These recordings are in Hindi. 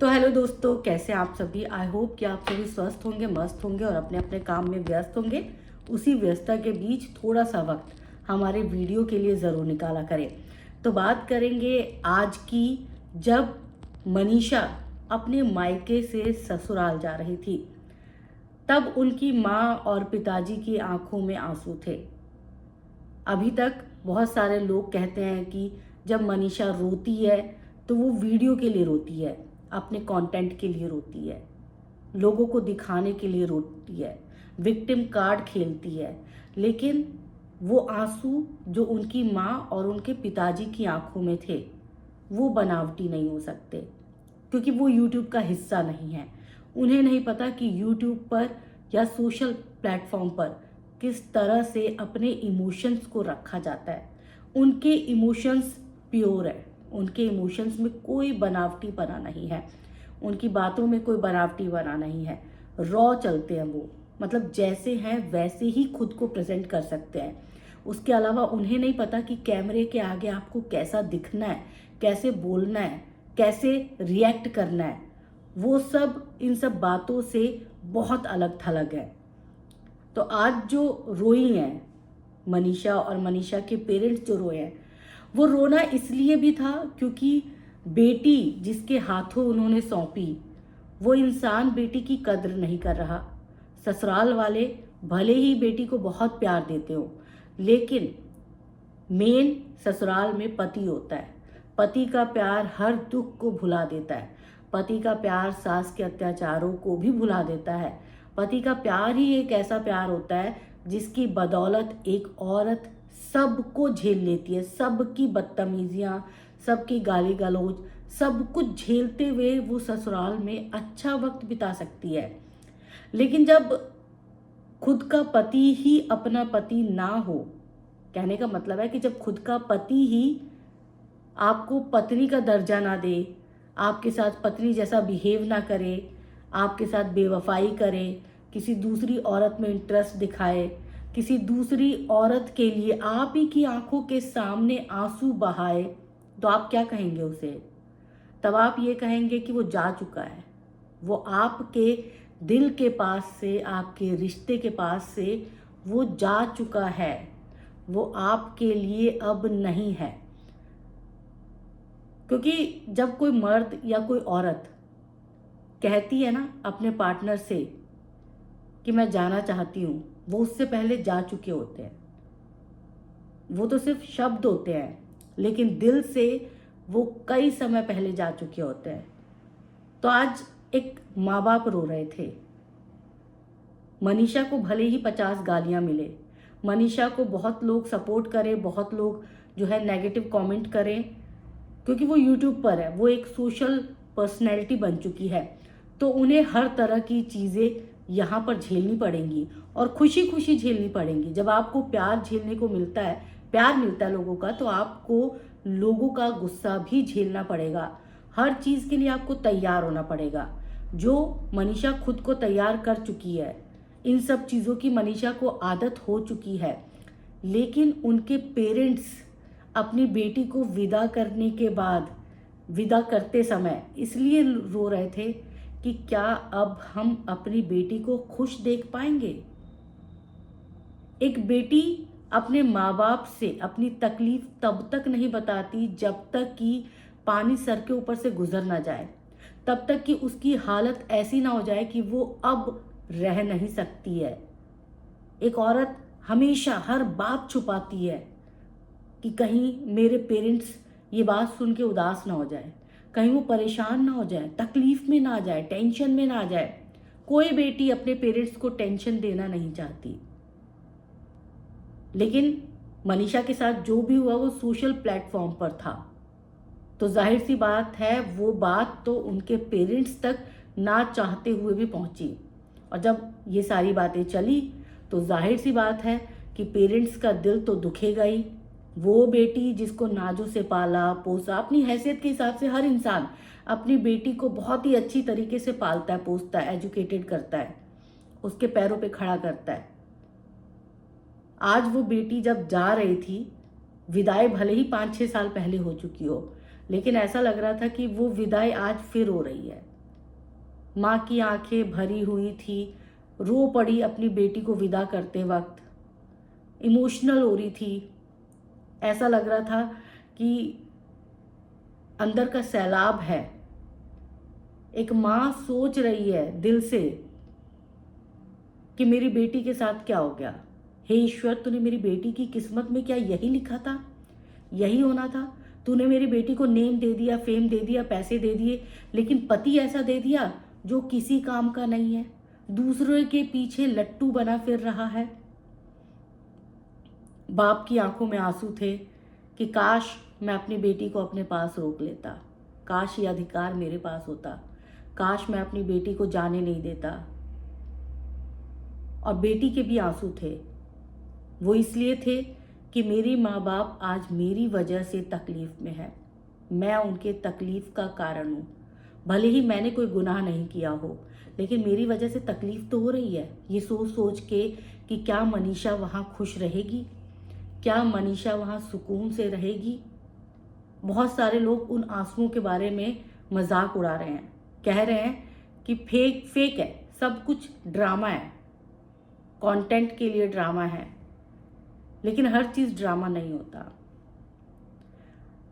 तो हेलो दोस्तों, कैसे आप सभी। आई होप कि आप सभी स्वस्थ होंगे, मस्त होंगे और अपने अपने काम में व्यस्त होंगे। उसी व्यस्तता के बीच थोड़ा सा वक्त हमारे वीडियो के लिए ज़रूर निकाला करें। तो बात करेंगे आज की, जब मनीषा अपने मायके से ससुराल जा रही थी, तब उनकी माँ और पिताजी की आंखों में आंसू थे। अभी तक बहुत सारे लोग कहते हैं कि जब मनीषा रोती है तो वो वीडियो के लिए रोती है, अपने कंटेंट के लिए रोती है, लोगों को दिखाने के लिए रोती है, विक्टिम कार्ड खेलती है। लेकिन वो आंसू जो उनकी माँ और उनके पिताजी की आंखों में थे, वो बनावटी नहीं हो सकते, क्योंकि वो यूट्यूब का हिस्सा नहीं है। उन्हें नहीं पता कि यूट्यूब पर या सोशल प्लेटफॉर्म पर किस तरह से अपने इमोशंस को रखा जाता है। उनके इमोशंस प्योर है, उनके इमोशंस में कोई बनावटी बना नहीं है, उनकी बातों में कोई बनावटी बना नहीं है। रॉ चलते हैं वो, मतलब जैसे हैं वैसे ही खुद को प्रेजेंट कर सकते हैं। उसके अलावा उन्हें नहीं पता कि कैमरे के आगे आपको कैसा दिखना है, कैसे बोलना है, कैसे रिएक्ट करना है। वो सब इन सब बातों से बहुत अलग थलग है। तो आज जो रोई हैं मनीषा और मनीषा के पेरेंट्स जो रोए हैं, वो रोना इसलिए भी था क्योंकि बेटी जिसके हाथों उन्होंने सौंपी, वो इंसान बेटी की कद्र नहीं कर रहा। ससुराल वाले भले ही बेटी को बहुत प्यार देते हो, लेकिन मेन ससुराल में पति होता है। पति का प्यार हर दुख को भुला देता है। पति का प्यार सास के अत्याचारों को भी भुला देता है। पति का प्यार ही एक ऐसा प्यार होता है जिसकी बदौलत एक औरत सबको झेल लेती है, सबकी बदतमीजियां, सबकी गाली गलौज, सब कुछ झेलते हुए वो ससुराल में अच्छा वक्त बिता सकती है। लेकिन जब खुद का पति ही अपना पति ना हो, कहने का मतलब है कि जब खुद का पति ही आपको पत्नी का दर्जा ना दे, आपके साथ पत्नी जैसा बिहेव ना करे, आपके साथ बेवफाई करे, किसी दूसरी औरत में इंटरेस्ट दिखाए, किसी दूसरी औरत के लिए आप ही की आंखों के सामने आंसू बहाए, तो आप क्या कहेंगे उसे? तब आप ये कहेंगे कि वो जा चुका है, वो आपके दिल के पास से, आपके रिश्ते के पास से वो जा चुका है, वो आपके लिए अब नहीं है। क्योंकि जब कोई मर्द या कोई औरत कहती है ना अपने पार्टनर से कि मैं जाना चाहती हूँ, वो उससे पहले जा चुके होते हैं। वो तो सिर्फ शब्द होते हैं, लेकिन दिल से वो कई समय पहले जा चुके होते हैं। तो आज एक माँ बाप रो रहे थे। मनीषा को भले ही 50 गालियां मिले, मनीषा को बहुत लोग सपोर्ट करें, बहुत लोग जो है नेगेटिव कमेंट करें, क्योंकि वो यूट्यूब पर है, वो एक सोशल पर्सनैलिटी बन चुकी है, तो उन्हें हर तरह की चीज़ें यहाँ पर झेलनी पड़ेंगी और खुशी खुशी झेलनी पड़ेंगी। जब आपको प्यार झेलने को मिलता है, प्यार मिलता है लोगों का, तो आपको लोगों का गुस्सा भी झेलना पड़ेगा। हर चीज़ के लिए आपको तैयार होना पड़ेगा। जो मनीषा खुद को तैयार कर चुकी है, इन सब चीज़ों की मनीषा को आदत हो चुकी है। लेकिन उनके पेरेंट्स अपनी बेटी को विदा करने के बाद, विदा करते समय इसलिए रो रहे थे कि क्या अब हम अपनी बेटी को खुश देख पाएंगे। एक बेटी अपने माँ बाप से अपनी तकलीफ तब तक नहीं बताती जब तक कि पानी सर के ऊपर से गुजर ना जाए, तब तक कि उसकी हालत ऐसी ना हो जाए कि वो अब रह नहीं सकती है। एक औरत हमेशा हर बात छुपाती है कि कहीं मेरे पेरेंट्स ये बात सुन के उदास ना हो जाए, कहीं वो परेशान ना हो जाए, तकलीफ में ना आ जाए, टेंशन में ना आ जाए। कोई बेटी अपने पेरेंट्स को टेंशन देना नहीं चाहती। लेकिन मनीषा के साथ जो भी हुआ वो सोशल प्लेटफॉर्म पर था, तो जाहिर सी बात है वो बात तो उनके पेरेंट्स तक ना चाहते हुए भी पहुंची। और जब ये सारी बातें चली तो जाहिर सी बात है कि पेरेंट्स का दिल तो दुखेगा ही। वो बेटी जिसको नाजों से पाला पोसा, अपनी हैसियत के हिसाब से हर इंसान अपनी बेटी को बहुत ही अच्छी तरीके से पालता है, पोसता है, एजुकेटेड करता है, उसके पैरों पे खड़ा करता है। आज वो बेटी जब जा रही थी, विदाई भले ही 5-6 साल पहले हो चुकी हो, लेकिन ऐसा लग रहा था कि वो विदाई आज फिर हो रही है। माँ की आंखें भरी हुई थी, रो पड़ी अपनी बेटी को विदा करते वक्त, इमोशनल हो रही थी। ऐसा लग रहा था कि अंदर का सैलाब है। एक माँ सोच रही है दिल से कि मेरी बेटी के साथ क्या हो गया। हे ईश्वर, तूने मेरी बेटी की किस्मत में क्या यही लिखा था, यही होना था? तूने मेरी बेटी को नेम दे दिया, फेम दे दिया, पैसे दे दिए, लेकिन पति ऐसा दे दिया जो किसी काम का नहीं है, दूसरे के पीछे लट्टू बना फिर रहा है। बाप की आंखों में आंसू थे कि काश मैं अपनी बेटी को अपने पास रोक लेता, काश ये अधिकार मेरे पास होता, काश मैं अपनी बेटी को जाने नहीं देता। और बेटी के भी आंसू थे, वो इसलिए थे कि मेरी माँ बाप आज मेरी वजह से तकलीफ में है, मैं उनके तकलीफ का कारण हूँ। भले ही मैंने कोई गुनाह नहीं किया हो, लेकिन मेरी वजह से तकलीफ तो हो रही है। ये सोच सोच के कि क्या मनीषा वहाँ खुश रहेगी, क्या मनीषा वहाँ सुकून से रहेगी। बहुत सारे लोग उन आंसुओं के बारे में मजाक उड़ा रहे हैं, कह रहे हैं कि फेक है, सब कुछ ड्रामा है, कंटेंट के लिए ड्रामा है। लेकिन हर चीज़ ड्रामा नहीं होता।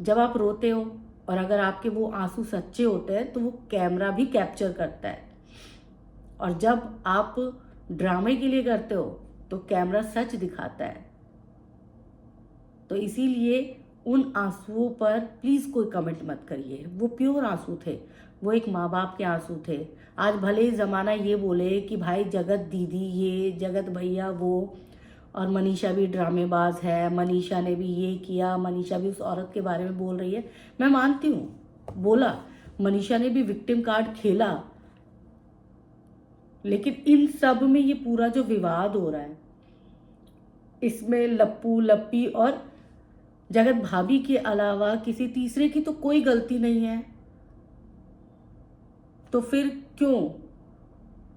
जब आप रोते हो और अगर आपके वो आंसू सच्चे होते हैं तो वो कैमरा भी कैप्चर करता है, और जब आप ड्रामे के लिए करते हो तो कैमरा सच दिखाता है। तो इसीलिए उन आंसुओं पर प्लीज़ कोई कमेंट मत करिए। वो प्योर आंसू थे, वो एक माँ बाप के आंसू थे। आज भले ही ज़माना ये बोले कि भाई जगत दीदी ये, जगत भैया वो, और मनीषा भी ड्रामेबाज है, मनीषा ने भी ये किया, मनीषा भी उस औरत के बारे में बोल रही है। मैं मानती हूँ, बोला, मनीषा ने भी विक्टिम कार्ड खेला, लेकिन इन सब में ये पूरा जो विवाद हो रहा है, इसमें लप्पू लप्पी और जगत भाभी के अलावा किसी तीसरे की तो कोई गलती नहीं है। तो फिर क्यों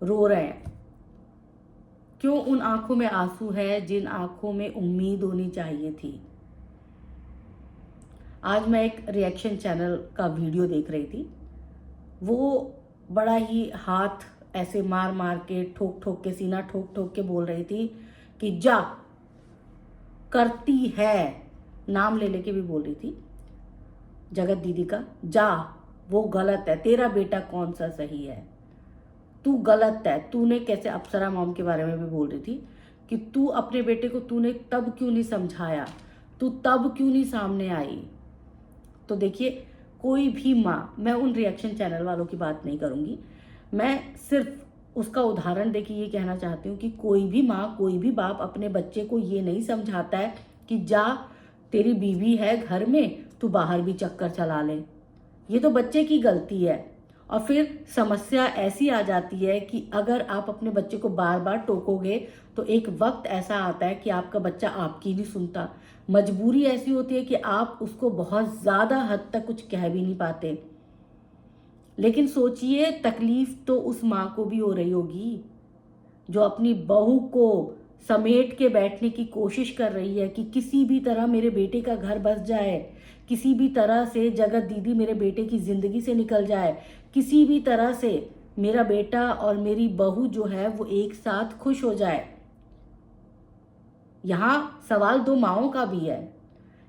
रो रहे हैं? क्यों उन आंखों में आंसू है जिन आंखों में उम्मीद होनी चाहिए थी? आज मैं एक रिएक्शन चैनल का वीडियो देख रही थी। वो बड़ा ही हाथ ऐसे मार मार के, ठोक ठोक के, सीना ठोक ठोक के बोल रही थी कि जा, करती है, नाम ले लेके भी बोल रही थी जगत दीदी का, जा, वो गलत है, तेरा बेटा कौन सा सही है, तू गलत है। तूने कैसे, अप्सरा मॉम के बारे में भी बोल रही थी कि तू अपने बेटे को तूने तब क्यों नहीं समझाया, तू तब क्यों नहीं सामने आई। तो देखिए, कोई भी माँ, मैं उन रिएक्शन चैनल वालों की बात नहीं करूँगी, मैं सिर्फ उसका उदाहरण देके ये कहना चाहती हूँ कि कोई भी माँ, कोई भी बाप अपने बच्चे को ये नहीं समझाता है कि जा, तेरी बीवी है घर में, तू बाहर भी चक्कर चला ले। ये तो बच्चे की गलती है। और फिर समस्या ऐसी आ जाती है कि अगर आप अपने बच्चे को बार बार टोकोगे तो एक वक्त ऐसा आता है कि आपका बच्चा आपकी नहीं सुनता। मजबूरी ऐसी होती है कि आप उसको बहुत ज़्यादा हद तक कुछ कह भी नहीं पाते। लेकिन सोचिए, तकलीफ तो उस माँ को भी हो रही होगी जो अपनी बहू को समेट के बैठने की कोशिश कर रही है कि किसी भी तरह मेरे बेटे का घर बस जाए, किसी भी तरह से जगत दीदी मेरे बेटे की ज़िंदगी से निकल जाए, किसी भी तरह से मेरा बेटा और मेरी बहू जो है वो एक साथ खुश हो जाए। यहाँ सवाल दो माओं का भी है।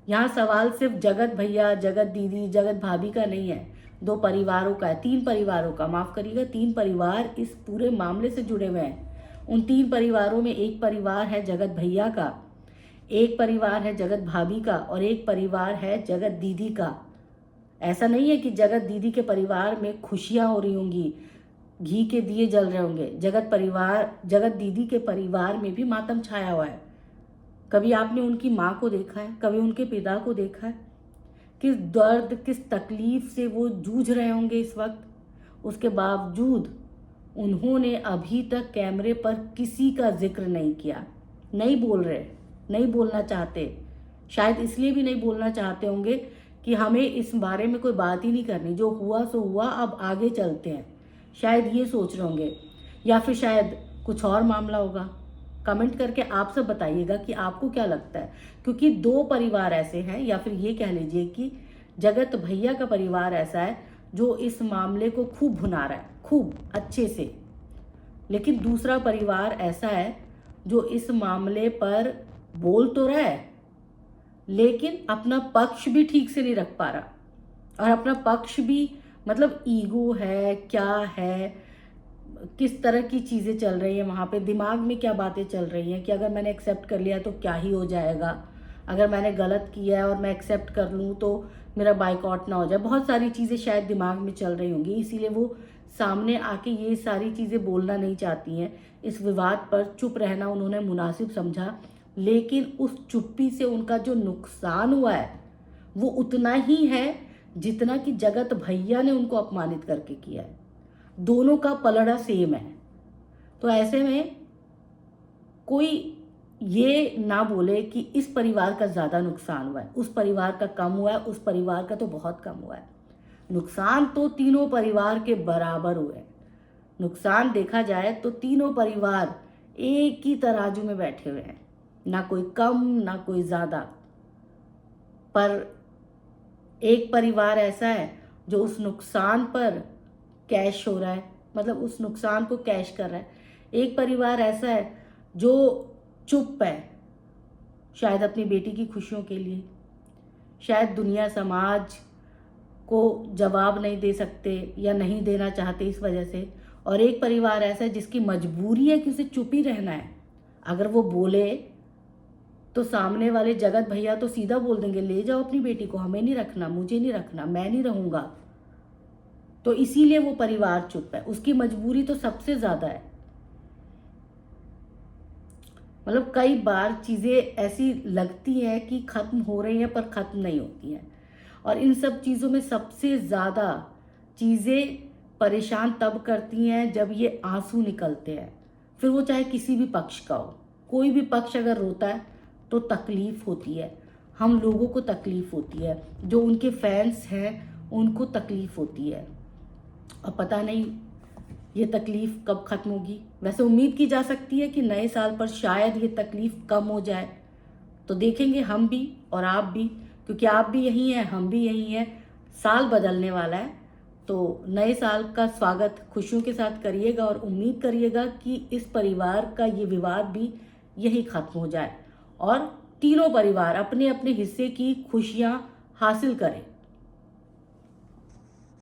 यहाँ सवाल सिर्फ जगत भैया, जगत दीदी, जगत भाभी का नहीं है, दो परिवारों का है, तीन परिवारों का, माफ़ करिएगा, तीन परिवार इस पूरे मामले से जुड़े हुए हैं। उन तीन परिवारों में एक परिवार है जगत भैया का, एक परिवार है जगत भाभी का, और एक परिवार है जगत दीदी का। ऐसा नहीं है कि जगत दीदी के परिवार में खुशियाँ हो रही होंगी, घी के दिए जल रहे होंगे। जगत दीदी के परिवार में भी मातम छाया हुआ है। कभी आपने उनकी माँ को देखा है, कभी उनके पिता को देखा है? किस दर्द, किस तकलीफ से वो जूझ रहे होंगे इस वक्त। उसके बावजूद उन्होंने अभी तक कैमरे पर किसी का जिक्र नहीं किया, नहीं बोल रहे, नहीं बोलना चाहते। शायद इसलिए भी नहीं बोलना चाहते होंगे कि हमें इस बारे में कोई बात ही नहीं करनी, जो हुआ सो हुआ, अब आगे चलते हैं। शायद ये सोच रहे होंगे, या फिर शायद कुछ और मामला होगा। कमेंट करके आप सब बताइएगा कि आपको क्या लगता है, क्योंकि दो परिवार ऐसे हैं, या फिर ये कह लीजिए कि जगत भैया का परिवार ऐसा है जो इस मामले को खूब भुना रहा है, खूब अच्छे से। लेकिन दूसरा परिवार ऐसा है जो इस मामले पर बोल तो रहा है लेकिन अपना पक्ष भी ठीक से नहीं रख पा रहा। और अपना पक्ष भी मतलब ईगो है, क्या है, किस तरह की चीज़ें चल रही हैं वहाँ पे, दिमाग में क्या बातें चल रही हैं कि अगर मैंने एक्सेप्ट कर लिया तो क्या ही हो जाएगा, अगर मैंने गलत किया है और मैं एक्सेप्ट कर लूँ तो मेरा बाइकआउट ना हो जाए। बहुत सारी चीज़ें शायद दिमाग में चल रही होंगी, इसीलिए वो सामने आके ये सारी चीज़ें बोलना नहीं चाहती हैं। इस विवाद पर चुप रहना उन्होंने मुनासिब समझा, लेकिन उस चुप्पी से उनका जो नुकसान हुआ है वो उतना ही है जितना कि जगत भैया ने उनको अपमानित करके किया है। दोनों का पलड़ा सेम है। तो ऐसे में कोई ये ना बोले कि इस परिवार का ज़्यादा नुकसान हुआ है, उस परिवार का कम हुआ है, उस परिवार का तो बहुत कम हुआ है। नुकसान तो तीनों परिवार के बराबर हुए। नुकसान देखा जाए तो तीनों परिवार एक ही तराजू में बैठे हुए हैं, ना कोई कम ना कोई ज़्यादा। पर एक परिवार ऐसा है जो उस नुकसान पर कैश हो रहा है, मतलब उस नुकसान को कैश कर रहा है। एक परिवार ऐसा है जो चुप है, शायद अपनी बेटी की खुशियों के लिए, शायद दुनिया समाज को जवाब नहीं दे सकते या नहीं देना चाहते इस वजह से। और एक परिवार ऐसा है जिसकी मजबूरी है कि उसे चुप ही रहना है। अगर वो बोले तो सामने वाले जगत भैया तो सीधा बोल देंगे, ले जाओ अपनी बेटी को, हमें नहीं रखना, मुझे नहीं रखना, मैं नहीं रहूँगा। तो इसीलिए वो परिवार चुप है, उसकी मजबूरी तो सबसे ज़्यादा है। मतलब कई बार चीज़ें ऐसी लगती हैं कि ख़त्म हो रही हैं पर ख़त्म नहीं होती हैं। और इन सब चीज़ों में सबसे ज़्यादा चीज़ें परेशान तब करती हैं जब ये आंसू निकलते हैं, फिर वो चाहे किसी भी पक्ष का हो। कोई भी पक्ष अगर रोता है तो तकलीफ़ होती है, हम लोगों को तकलीफ़ होती है, जो उनके फैंस हैं उनको तकलीफ़ होती है। और पता नहीं ये तकलीफ़ कब ख़त्म होगी। वैसे उम्मीद की जा सकती है कि नए साल पर शायद ये तकलीफ़ कम हो जाए। तो देखेंगे हम भी और आप भी, क्योंकि आप भी यहीं हैं, हम भी यहीं हैं। साल बदलने वाला है तो नए साल का स्वागत खुशियों के साथ करिएगा और उम्मीद करिएगा कि इस परिवार का ये विवाद भी यही ख़त्म हो जाए और तीनों परिवार अपने अपने हिस्से की खुशियाँ हासिल करें।